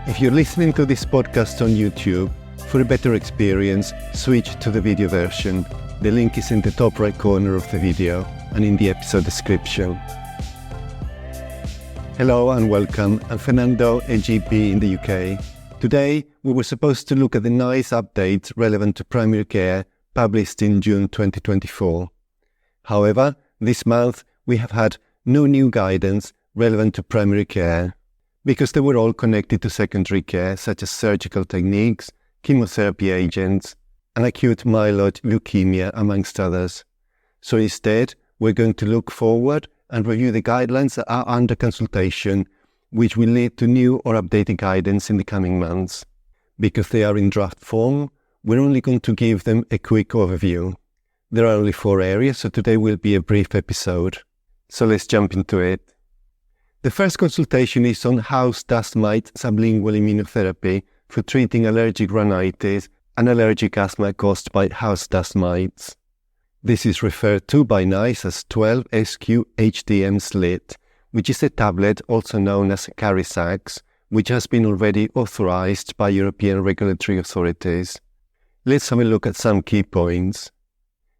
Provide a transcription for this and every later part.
If you're listening to this podcast on YouTube, for a better experience, switch to the video version. The link is in the top right corner of the video and in the episode description. Hello and welcome. I'm Fernando, a GP in the UK. Today, we were supposed to look at the NICE updates relevant to primary care published in June 2024. However, this month we have had no new guidance relevant to primary care because they were all connected to secondary care such as surgical techniques, chemotherapy agents, and acute myeloid leukemia amongst others. So instead, we're going to look forward and review the guidelines that are under consultation, which will lead to new or updated guidance in the coming months. Because they are in draft form, we're only going to give them a quick overview. There are only 4 areas, so today will be a brief episode. So let's jump into it. The first consultation is on house dust mite sublingual immunotherapy for treating allergic rhinitis and allergic asthma caused by house dust mites. This is referred to by NICE as 12-SQ-HDM-SLIT, which is a tablet also known as Carisax, which has been already authorized by European regulatory authorities. Let's have a look at some key points.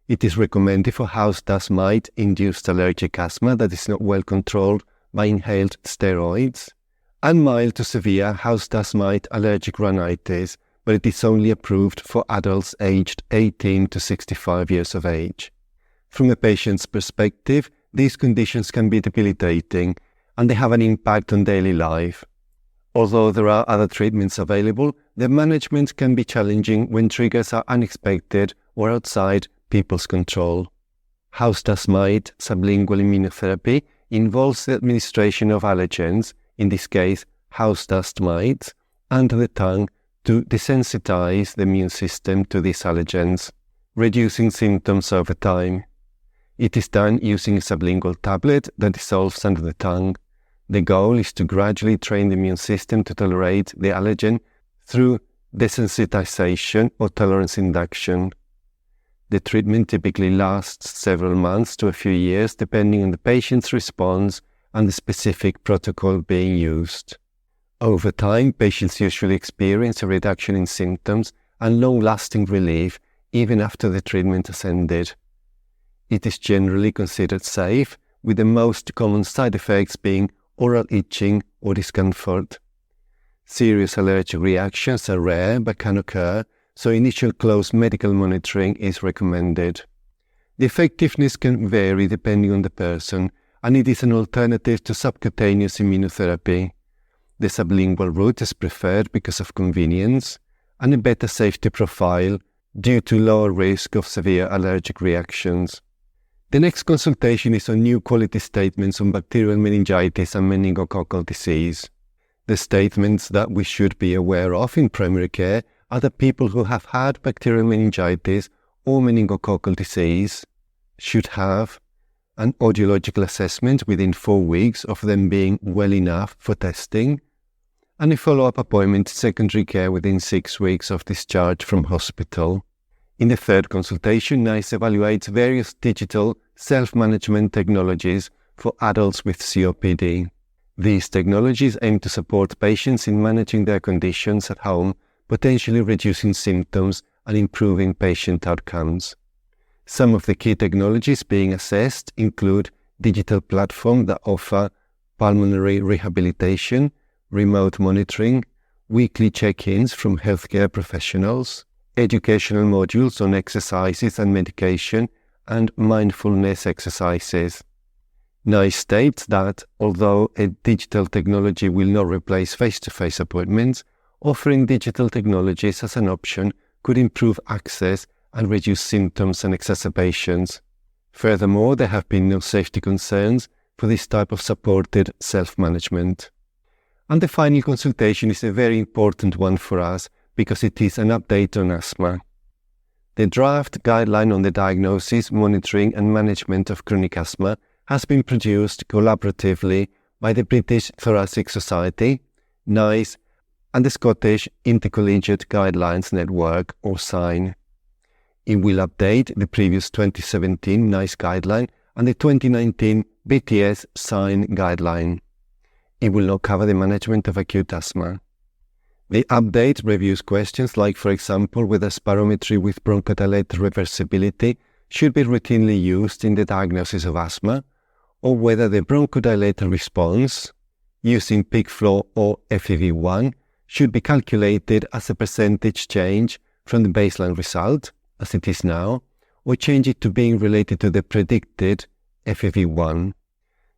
It is recommended for house dust mite-induced allergic asthma that is not well controlled by inhaled steroids, and mild to severe house dust mite allergic rhinitis, but it is only approved for adults aged 18 to 65 years of age. From a patient's perspective, these conditions can be debilitating, and they have an impact on daily life. Although there are other treatments available, their management can be challenging when triggers are unexpected or outside people's control. House dust mite sublingual immunotherapy involves the administration of allergens, in this case house dust mites, under the tongue to desensitize the immune system to these allergens, reducing symptoms over time. It is done using a sublingual tablet that dissolves under the tongue. The goal is to gradually train the immune system to tolerate the allergen through desensitization or tolerance induction. The treatment typically lasts several months to a few years depending on the patient's response and the specific protocol being used. Over time, patients usually experience a reduction in symptoms and long-lasting relief even after the treatment has ended. It is generally considered safe, with the most common side effects being oral itching or discomfort. Serious allergic reactions are rare but can occur, so initial close medical monitoring is recommended. The effectiveness can vary depending on the person, and it is an alternative to subcutaneous immunotherapy. The sublingual route is preferred because of convenience and a better safety profile due to lower risk of severe allergic reactions. The next consultation is on new quality statements on bacterial meningitis and meningococcal disease. The statements that we should be aware of in primary care are that people who have had bacterial meningitis or meningococcal disease should have an audiological assessment within 4 weeks of them being well enough for testing, and a follow-up appointment to secondary care within 6 weeks of discharge from hospital. In the third consultation, NICE evaluates various digital self-management technologies for adults with COPD. These technologies aim to support patients in managing their conditions at home, potentially reducing symptoms and improving patient outcomes. Some of the key technologies being assessed include digital platforms that offer pulmonary rehabilitation, remote monitoring, weekly check-ins from healthcare professionals, educational modules on exercises and medication, and mindfulness exercises. NICE states that, although a digital technology will not replace face-to-face appointments, offering digital technologies as an option could improve access and reduce symptoms and exacerbations. Furthermore, there have been no safety concerns for this type of supported self-management. And the final consultation is a very important one for us because it is an update on asthma. The draft guideline on the diagnosis, monitoring and management of chronic asthma has been produced collaboratively by the British Thoracic Society, NICE, and the Scottish Intercollegiate Guidelines Network, or SIGN. It will update the previous 2017 NICE guideline and the 2019 BTS SIGN guideline. It will not cover the management of acute asthma. The update reviews questions like, for example, whether spirometry with bronchodilator reversibility should be routinely used in the diagnosis of asthma, or whether the bronchodilator response using peak flow or FEV1 should be calculated as a percentage change from the baseline result, as it is now, or change it to being related to the predicted FEV1.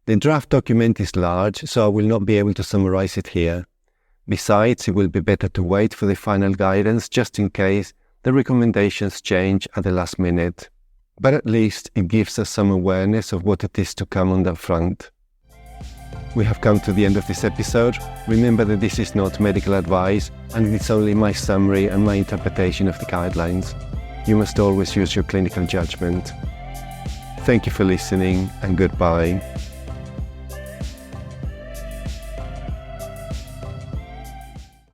The draft document is large, so I will not be able to summarize it here. Besides, it will be better to wait for the final guidance just in case the recommendations change at the last minute. But at least it gives us some awareness of what it is to come on that front. We have come to the end of this episode. Remember that this is not medical advice and it's only my summary and my interpretation of the guidelines. You must always use your clinical judgment. Thank you for listening and goodbye.